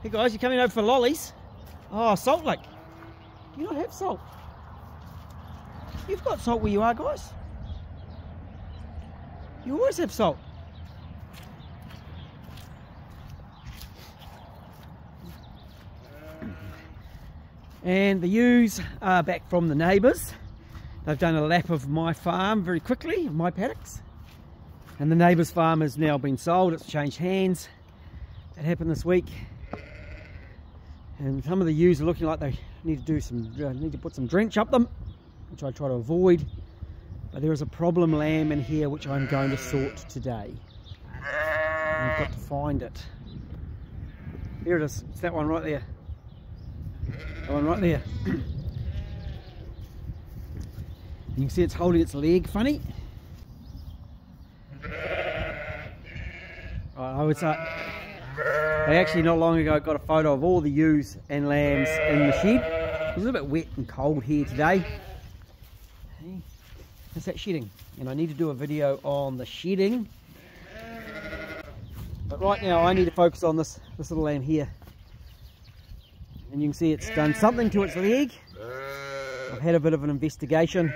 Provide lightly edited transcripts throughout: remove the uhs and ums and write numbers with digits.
Hey guys, you coming over for lollies? Oh, salt lick. Do you not have salt? You've got salt where you are, guys. You always have salt. And the ewes are back from the neighbours. They've done a lap of my farm very quickly, my paddocks. And the neighbour's farm has now been sold, it's changed hands. It happened this week. And some of the ewes are looking like they need to put some drench up them, which I try to avoid. But there is a problem lamb in here which I'm going to sort today. And I've got to find it. Here it is, it's that one right there. That one right there. You can see it's holding its leg funny. I would say, I actually not long ago got a photo of all the ewes and lambs in the shed. It was a bit wet and cold here today. That's that shedding, and I need to do a video on the shedding. But right now I need to focus on this little lamb here. And you can see it's done something to its leg. I've had a bit of an investigation.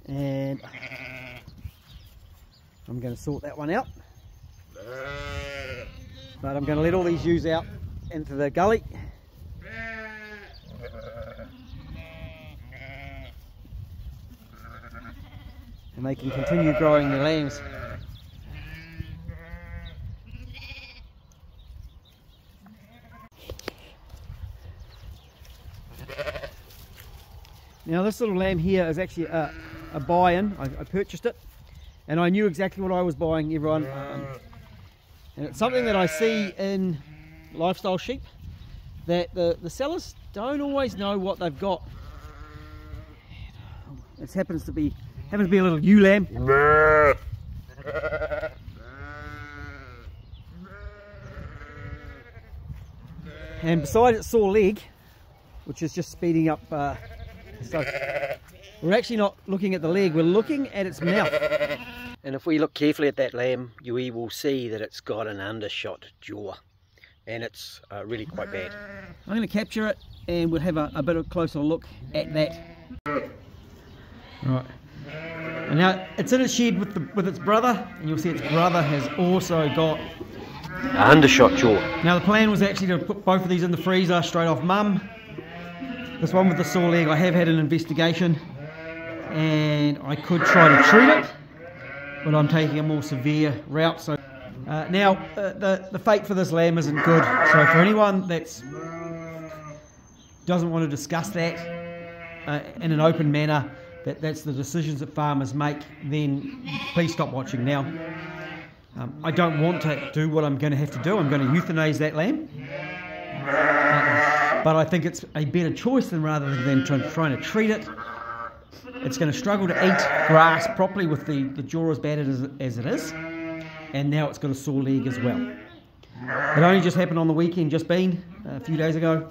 And I'm going to sort that one out. But I'm going to let all these ewes out into the gully. And they can continue growing their lambs. Now this little lamb here is actually a buy-in. I purchased it and I knew exactly what I was buying, everyone. And it's something that I see in lifestyle sheep, that the sellers don't always know what they've got. It happens to be a little ewe lamb. And beside its sore leg, which is just speeding up, so we're actually not looking at the leg, we're looking at its mouth. And if we look carefully at that lamb, we will see that it's got an undershot jaw, and it's really quite bad. I'm going to capture it and we'll have a bit of a closer look at that. Right. And now it's in a shed with its brother, and you'll see its brother has also got an undershot jaw. Now the plan was actually to put both of these in the freezer straight off mum. This one with the sore leg, I have had an investigation and I could try to treat it, but I'm taking a more severe route. So now the fate for this lamb isn't good. So for anyone that doesn't want to discuss that in an open manner, that's the decisions that farmers make, then please stop watching now. I don't want to do what I'm going to have to do. I'm going to euthanize that lamb. But I think it's a better choice than rather than trying to treat it. It's going to struggle to eat grass properly with the jaw as bad as it is. And now it's got a sore leg as well. It only just happened on the weekend, just been a few days ago.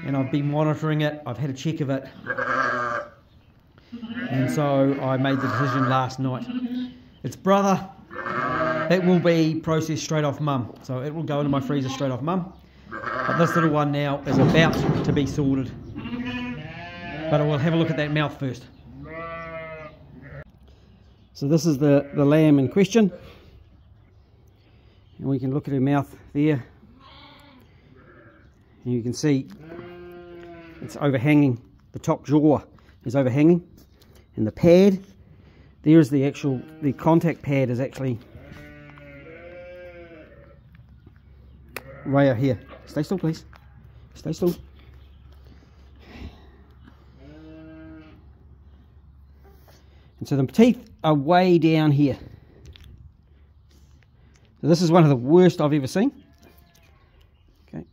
And I've been monitoring it. I've had a check of it. And so I made the decision last night. Its brother, it will be processed straight off mum. So it will go into my freezer straight off mum. But this little one now is about to be sorted. But I will have a look at that mouth first. So this is the lamb in question. And we can look at her mouth there. And you can see it's overhanging. The top jaw is overhanging. And the pad, there's the contact pad is actually right out here. Stay still, please. Stay still. And so the teeth are way down here. So this is one of the worst I've ever seen. Okay.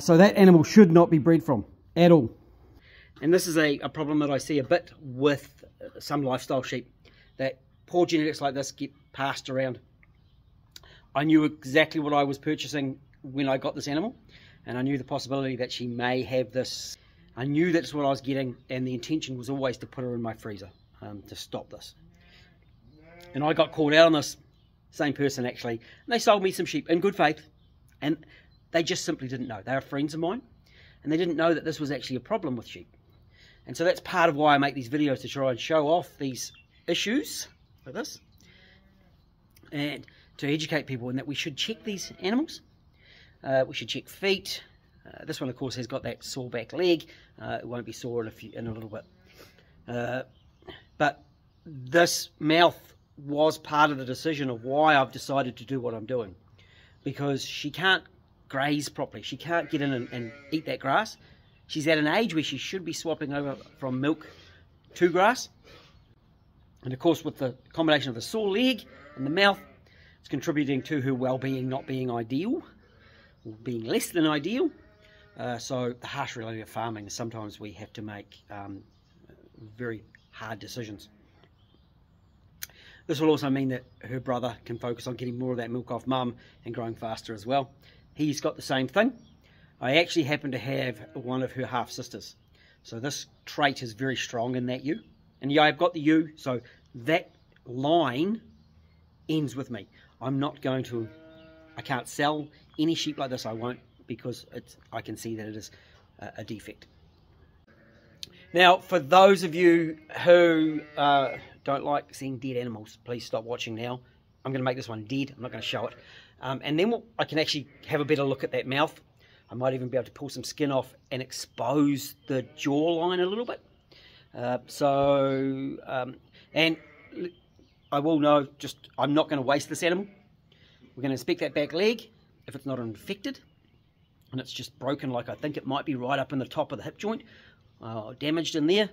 So that animal should not be bred from at all. And this is a problem that I see a bit with some lifestyle sheep, that poor genetics like this get passed around. I knew exactly what I was purchasing when I got this animal, and I knew the possibility that she may have this. I knew that's what I was getting, and the intention was always to put her in my freezer to stop this. And I got called out on this, same person actually. And they sold me some sheep in good faith. And they just simply didn't know. They were friends of mine. And they didn't know that this was actually a problem with sheep. And so that's part of why I make these videos, to try and show off these issues like this. And to educate people in that we should check these animals. We should check feet. This one, of course, has got that sore back leg. It won't be sore in a little bit. But this mouth was part of the decision of why I've decided to do what I'm doing. Because she can't graze properly. She can't get in and eat that grass. She's at an age where she should be swapping over from milk to grass. And of course, with the combination of the sore leg and the mouth, it's contributing to her well-being not being ideal, or being less than ideal. So the harsh reality of farming is sometimes we have to make very hard decisions. This will also mean that her brother can focus on getting more of that milk off mum and growing faster as well. He's got the same thing. I actually happen to have one of her half-sisters. So this trait is very strong in that ewe. And yeah, I've got the ewe, so that line ends with me. I'm not going to, I can't sell any sheep like this, I won't, because I can see that it is a defect. Now, for those of you who don't like seeing dead animals, please stop watching now. I'm going to make this one dead, I'm not going to show it. And then I can actually have a better look at that mouth. I might even be able to pull some skin off and expose the jawline a little bit. And I will know, I'm not going to waste this animal. We're going to inspect that back leg. If it's not infected and it's just broken like I think it might be right up in the top of the hip joint, damaged in there,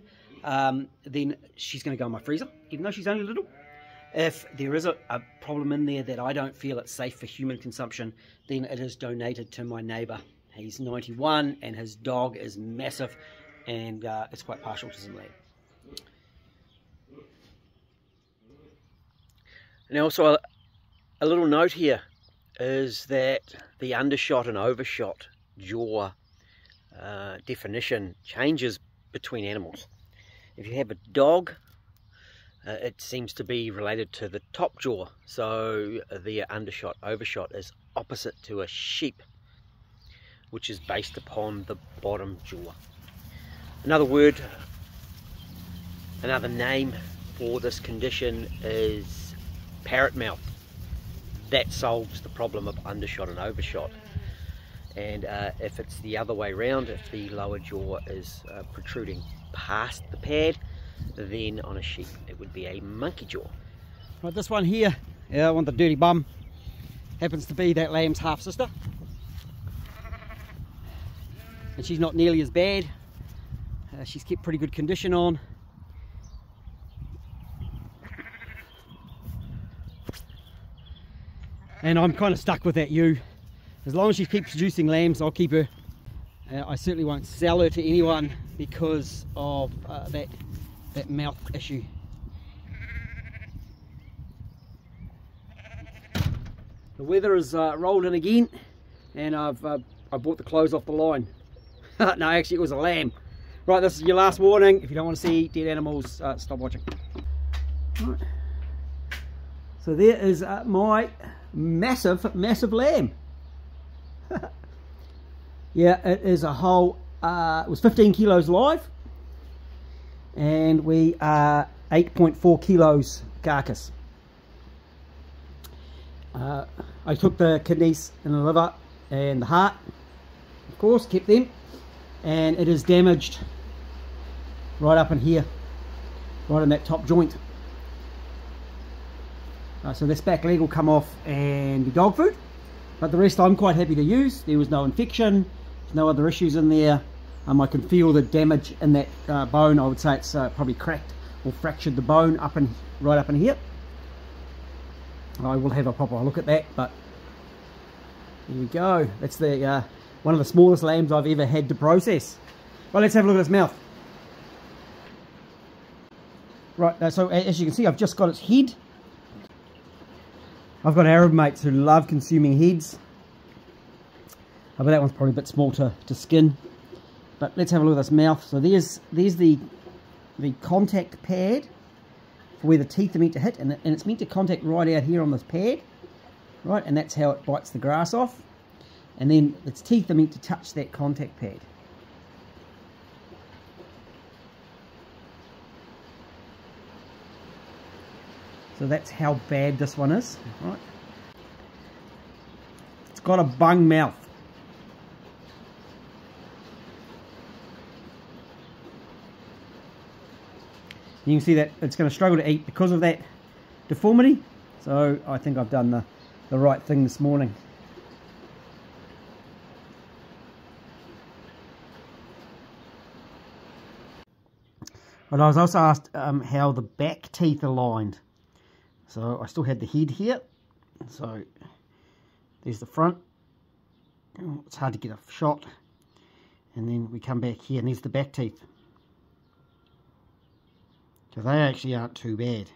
then she's going to go in my freezer, even though she's only little. If there is a problem in there that I don't feel it's safe for human consumption, then it is donated to my neighbour. He's 91 and his dog is massive, and it's quite partial to some land. And also a little note here is that the undershot and overshot jaw definition changes between animals. If you have a dog, it seems to be related to the top jaw, so the undershot overshot is opposite to a sheep, which is based upon the bottom jaw. Another name for this condition is parrot mouth. That solves the problem of undershot and overshot. And if it's the other way around, if the lower jaw is protruding past the pad, then on a sheep it would be a monkey jaw. Right, this one here, I want the dirty bum, happens to be that lamb's half sister, and she's not nearly as bad. She's kept pretty good condition on. And I'm kind of stuck with that ewe. As long as she keeps producing lambs, I'll keep her. I certainly won't sell her to anyone because of that mouth issue. The weather is rolled in again, and I bought the clothes off the line. No, actually it was a lamb. Right, this is your last warning. If you don't want to see dead animals, stop watching. Right. So there is my massive lamb. Yeah, it is a whole, it was 15 kilos live, and we are 8.4 kilos carcass. I took the kidneys and the liver and the heart, of course, kept them, and it is damaged right up in here, right in that top joint. So this back leg will come off and be dog food, but the rest I'm quite happy to use. There was no infection, there's no other issues in there. I can feel the damage in that bone. I would say it's probably cracked or fractured the bone right up in here. I will have a proper look at that, but here we go. That's the one of the smallest lambs I've ever had to process. Well, let's have a look at its mouth. Right, so as you can see, I've just got its head. I've got Arab mates who love consuming heads, but that one's probably a bit small to skin. But let's have a look at this mouth. So there's the contact pad for where the teeth are meant to hit, and it's meant to contact right out here on this pad, right, and that's how it bites the grass off, and then its teeth are meant to touch that contact pad. So that's how bad this one is, right? It's got a bung mouth. You can see that it's going to struggle to eat because of that deformity. So I think I've done the right thing this morning. But I was also asked how the back teeth are lined. So I still had the head here. So there's the front. It's hard to get a shot. And then we come back here and there's the back teeth. So they actually aren't too bad.